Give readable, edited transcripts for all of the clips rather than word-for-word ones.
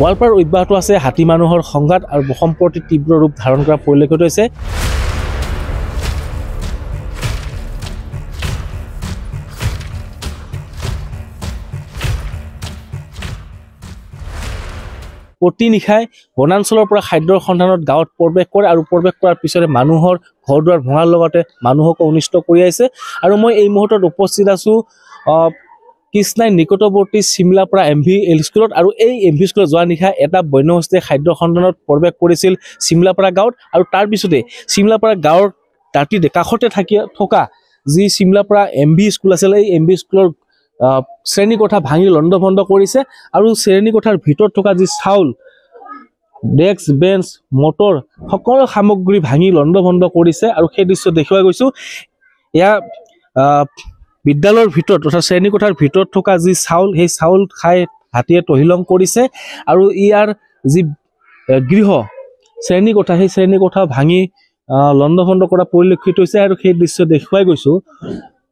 গোৱালপাৰাৰ অব্যাহত আছে হাতী মানুহৰ সংঘাত আৰু সম্প্ৰতি তীব্ৰ ৰূপ ধাৰণ কৰা পৰিলক্ষিত হৈছে। প্ৰতি নিশাই বনাঞ্চলৰ পৰা খাদ্যৰ সন্ধানত গাঁৱত প্ৰৱেশ কৰে আৰু প্ৰৱেশ কৰাৰ পিছতে মানুহৰ ঘৰ দুৱাৰ ভঙাৰ লগতে মানুহকো অনিষ্ট কৰি আহিছে। আৰু মই এই মুহূৰ্তত উপস্থিত আছোঁ কৃষ্ণাই নিকটৱৰ্তী চিমলাপাৰা MVL স্কুলত। আৰু এই MV স্কুলত যোৱা নিশা এটা বন্যহস্তীয়ে খাদ্য সন্ধানত প্ৰৱেশ কৰিছিল চিমলাপাৰা গাঁৱত। আৰু তাৰ পিছতে চিমলাপাৰা গাঁৱৰ দাঁতিতে কাষতে থকা যি চিমলাপাৰা MV স্কুল আছিল, এই MV স্কুলৰ শ্ৰেণী কোঠা ভাঙি লণ্ড ভণ্ড কৰিছে। আৰু শ্ৰেণী কোঠাৰ ভিতৰত থকা যি চাউল, ডেস্ক, বেঞ্চ, মটৰ সকলো সামগ্ৰী ভাঙি লণ্ড ভণ্ড কৰিছে। আৰু সেই দৃশ্য দেখুৱাই গৈছোঁ। এয়া বিদ্যালয়ৰ ভিতৰত তথা শ্ৰেণী কোঠাৰ ভিতৰত থকা যি চাউল, সেই চাউল খাই হাতীয়ে তহিলং কৰিছে। আৰু ইয়াৰ যি গৃহ শ্ৰেণী কোঠা, সেই শ্ৰেণী কোঠা ভাঙি লণ্ড ভণ্ড কৰা পৰিলক্ষিত হৈছে। আৰু সেই দৃশ্য দেখুৱাই গৈছোঁ।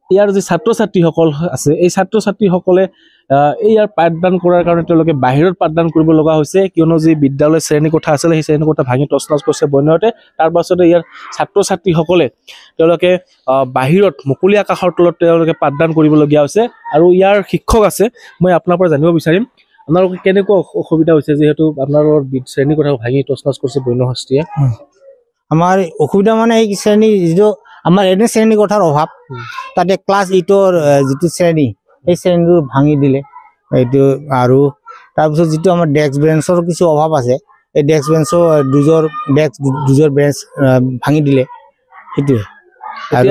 ইয়াৰ যি ছাত্ৰ ছাত্ৰীসকল আছে, এই ছাত্ৰ ছাত্ৰীসকলে ইয়াৰ পাঠদান কৰাৰ কাৰণে তেওঁলোকে বাহিৰত পাঠদান কৰিব লগা হৈছে, কিয়নো যি বিদ্যালয় শ্ৰেণী কোঠা আছিলে সেই শ্ৰেণী কোঠা ভাঙি তছনছ কৰিছে বন্যহাতে। তাৰ পাছতে ইয়াৰ ছাত্ৰ ছাত্ৰীসকলে তেওঁলোকে বাহিৰত মুকলি আকাশৰ তলত তেওঁলোকে পাঠদান কৰিবলগীয়া হৈছে। আৰু ইয়াৰ শিক্ষক আছে, মই আপোনাৰ পৰা জানিব বিচাৰিম আপোনালোকে কেনেকুৱা অসুবিধা হৈছে, যিহেতু আপোনালোকৰ শ্ৰেণী কোঠা ভাঙি তছনছ কৰিছে বন্যহস্তীয়ে? আমাৰ অসুবিধা মানে এই শ্ৰেণী যিটো আমাৰ এনে শ্ৰেণী কোঠাৰ অভাৱ, তাতে ক্লাছ 8ৰ যিটো শ্ৰেণী সেই শ্ৰেণীটো ভাঙি দিলে এইটো। আৰু তাৰপিছত যিটো আমাৰ ডেস্ক বেঞ্চৰ কিছু অভাৱ আছে, এই ডেস্ক বেঞ্চৰ দুযোৰ বেঞ্চ ভাঙি দিলে, সেইটোৱে। আৰু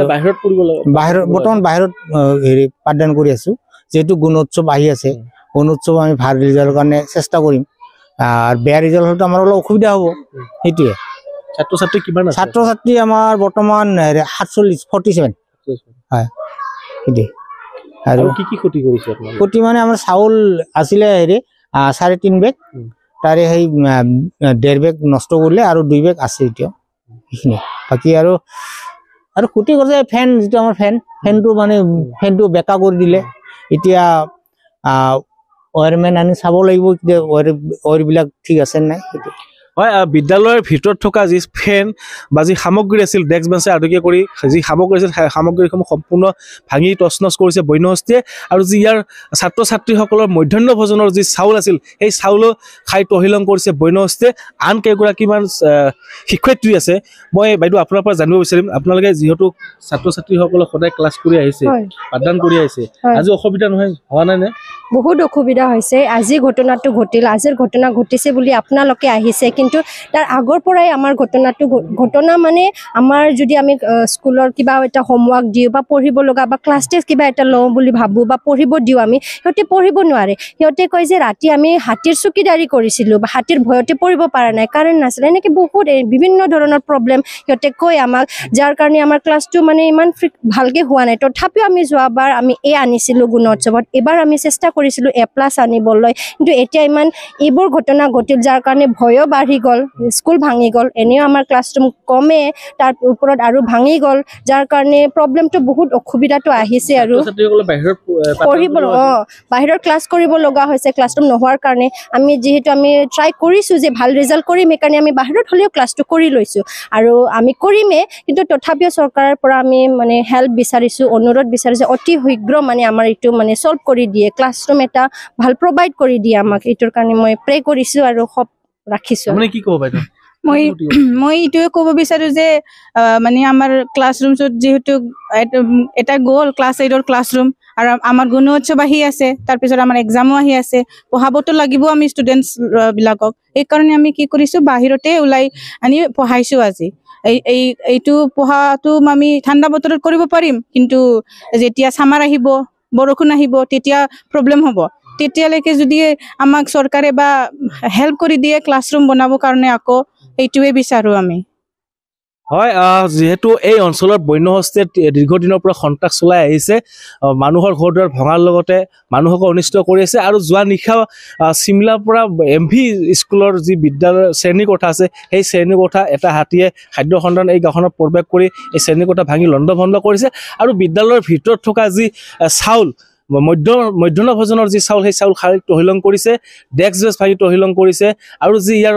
বৰ্তমান বাহিৰত পাঠদান কৰি আছো, যিহেতু গুণোৎসৱ আহি আছে। গুণোৎসৱ আমি ভাল ৰিজাল্টৰ কাৰণে চেষ্টা কৰিম। আৰু বেয়া ৰিজাল্ট হ'লেতো আমাৰ অলপ অসুবিধা হ'ব, সেইটোৱে। ছাত্ৰ ছাত্ৰী কিমান আছে? ছাত্ৰ ছাত্ৰী আমাৰ বৰ্তমান 47 হয়, সেইটোৱে। আৰু কি কি ক্ষতি কৰিছে? ক্ষতি মানে আমাৰ চাউল আছিলে 3.5 বেগ, তাৰে সেই 1.5 বেগ নষ্ট কৰিলে আৰু 2 বেগ আছে এতিয়া, সেইখিনি। বাকী আৰু ক্ষতি কৰিছে ফেন, যিটো আমাৰ ফেনটো মানে ফেনটো বেকা কৰি দিলে। এতিয়া ৱায়াৰমেন আনি চাব লাগিব ৱায়াৰবিলাক ঠিক আছে নাই, সেইটো। হয়, বিদ্যালয়ৰ ভিতৰত থকা যি ফেন বা যি সামগ্ৰী আছিল, ডেস্ক বেঞ্চে আদিকে কৰি যি সামগ্ৰী আছিল, সেই সামগ্ৰীসমূহ সম্পূৰ্ণ ভাঙি তছনছ কৰিছে বন্যহস্তীয়ে। আৰু যি ইয়াৰ ছাত্ৰ ছাত্ৰীসকলৰ মধ্যাহ্ন ভোজনৰ যি চাউল আছিল, সেই চাউলো খাই তহিলং কৰিছে বন্যহস্তীয়ে। আন কেইগৰাকীমান শিক্ষয়িত্ৰী আছে, মই বাইদেউ আপোনাৰ পৰা জানিব বিচাৰিম, আপোনালোকে যিহেতু ছাত্ৰ ছাত্ৰীসকলক সদায় ক্লাছ কৰি আহিছে, পাঠদান কৰি আহিছে, আজি অসুবিধা নহয় হোৱা নাই নে? বহুত অসুবিধা হৈছে। আজি ঘটনাটো ঘটিল, আজিৰ ঘটনা ঘটিছে বুলি আপোনালোকে আহিছে, কিন্তু তাৰ আগৰ পৰাই আমাৰ ঘটনা মানে আমাৰ যদি আমি স্কুলৰ কিবা এটা হোমৱৰ্ক দিওঁ বা পঢ়িব লগা বা ক্লাছ টেষ্ট কিবা এটা লওঁ বুলি ভাবোঁ বা পঢ়িব দিওঁ, আমি সিহঁতে পঢ়িব নোৱাৰে। সিহঁতে কয় যে ৰাতি আমি হাতীৰ চকীদাৰী কৰিছিলোঁ বা হাতীৰ ভয়তে পঢ়িব পৰা নাই, কাৰেণ্ট নাছিলে, এনেকৈ বহুত বিভিন্ন ধৰণৰ প্ৰব্লেম সিহঁতে কয় আমাক, যাৰ কাৰণে আমাৰ ক্লাছটো মানে ইমান ভালকৈ হোৱা নাই। তথাপিও আমি যোৱাবাৰ আমি আনিছিলোঁ গুণোৎসৱত, এইবাৰ আমি চেষ্টা কৰিছিলোঁ A+ আনিবলৈ, কিন্তু এতিয়া ইমান এইবোৰ ঘটনা ঘটিল, যাৰ কাৰণে ভয়ো বাঢ়ি গ'ল, স্কুল ভাঙি গ'ল। এনেও আমাৰ ক্লাছৰুম কমে, তাৰ ওপৰত আৰু ভাঙি গ'ল, যাৰ কাৰণে প্ৰব্লেমটো বহুত অসুবিধাটো আহিছে। আৰু পঢ়িব বাহিৰত ক্লাছ কৰিব লগা হৈছে ক্লাছৰুম নোহোৱাৰ কাৰণে। যিহেতু আমি ট্ৰাই কৰিছোঁ যে ভাল ৰিজাল্ট কৰিম, সেইকাৰণে আমি বাহিৰত হ'লেও ক্লাছটো কৰি লৈছোঁ আৰু আমি কৰিমেই। কিন্তু তথাপিও চৰকাৰৰ পৰা আমি মানে হেল্প বিচাৰিছোঁ, অনুৰোধ বিচাৰিছোঁ, অতি শীঘ্ৰ মানে আমাৰ এইটো মানে ছল্ভ কৰি দিয়ে, ক্লাছৰুম এটা ভাল প্ৰভাইড কৰি দিয়ে আমাক। এইটোৰ কাৰণে মই প্ৰে কৰিছোঁ আৰু ৰাখিছোঁ। কি ক'ব বাইদেউ? মই এইটোৱে ক'ব বিচাৰোঁ যে মানে আমাৰ ক্লাছৰুমটোত যিহেতু এটা গ'ল ক্লাছ 8ৰ ক্লাছৰুম, আৰু আমাৰ গুণোৎসৱ আহি আছে, তাৰপিছত আমাৰ এক্সামো আহি আছে, পঢ়াবতো লাগিব আমি ষ্টুডেণ্টছ বিলাকক। সেইকাৰণে আমি কি কৰিছোঁ, বাহিৰতে ওলাই আনি পঢ়াইছোঁ আজি। এইটো পঢ়াটো আমি ঠাণ্ডা বতৰত কৰিব পাৰিম, কিন্তু যেতিয়া ছামাৰ আহিব, বৰষুণ আহিব, তেতিয়া প্ৰব্লেম হ'ব। তেতিয়ালৈকে যদি আমাক চৰকাৰে বা হেল্প কৰি দিয়ে ক্লাছৰুম বনাবৰ কাৰণে, আকৌ এইটোৱে বিচাৰোঁ আমি। হয়, যেহেতু এই অঞ্চলৰ বন্যহস্তীয়ে দীৰ্ঘদিনৰ পৰা সন্ত্ৰাস চলাই আহিছে, মানুহৰ ঘৰ দুৱাৰ ভঙাৰ লগতে মানুহকো অনিষ্ট কৰি আছে। আৰু যোৱা নিশা চিমলাৰ পৰা MV স্কুলৰ যি বিদ্যালয়ৰ শ্ৰেণী কোঠা আছে, সেই শ্ৰেণী কোঠা এটা হাতীয়ে খাদ্য সন্ধান এই গাঁওখনত প্ৰৱেশ কৰি এই শ্ৰেণী কোঠা ভাঙি লণ্ড ভণ্ড কৰিছে। আৰু বিদ্যালয়ৰ ভিতৰত থকা যি চাউল, মধ্যাহ্ন ভোজনৰ যি চাউল সেই চাউল খাই তহিলং কৰিছে, ডেস্ক বেঞ্চ ভাঙি তহিলং কৰিছে, আৰু যি ইয়াৰ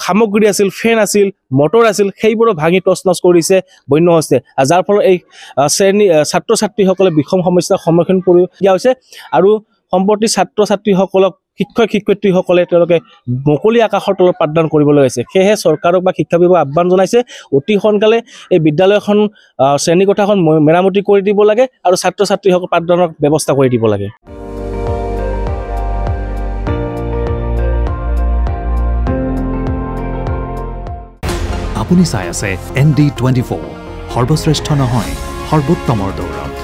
সামগ্ৰী আছিল, ফেন আছিল, মটৰ আছিল, সেইবোৰো ভাঙি তছনছ কৰিছে বন্য হস্তে, যাৰ ফলত এই ছাত্ৰ ছাত্ৰীসকলে বিষম সমস্যাৰ সন্মুখীন কৰিবলগীয়া হৈছে। আৰু সম্প্ৰতি ছাত্ৰ ছাত্ৰীসকলক শিক্ষক শিক্ষয়িত্ৰীসকলে তেওঁলোকে মুকলি আকাশৰ তলত পাঠদান কৰিবলৈ হৈছে। সেয়েহে চৰকাৰক বা শিক্ষা বিভাগক আহ্বান জনাইছে, অতি সোনকালে এই বিদ্যালয়খন শ্ৰেণীকোঠাখন মেৰামতি কৰি দিব লাগে আৰু ছাত্ৰ ছাত্ৰীসকল পাঠদানৰ ব্যৱস্থা কৰি দিব লাগে। আপুনি চাই আছে ND24, সৰ্বশ্ৰেষ্ঠ নহয় সৰ্বোত্তমৰ দৌৰত।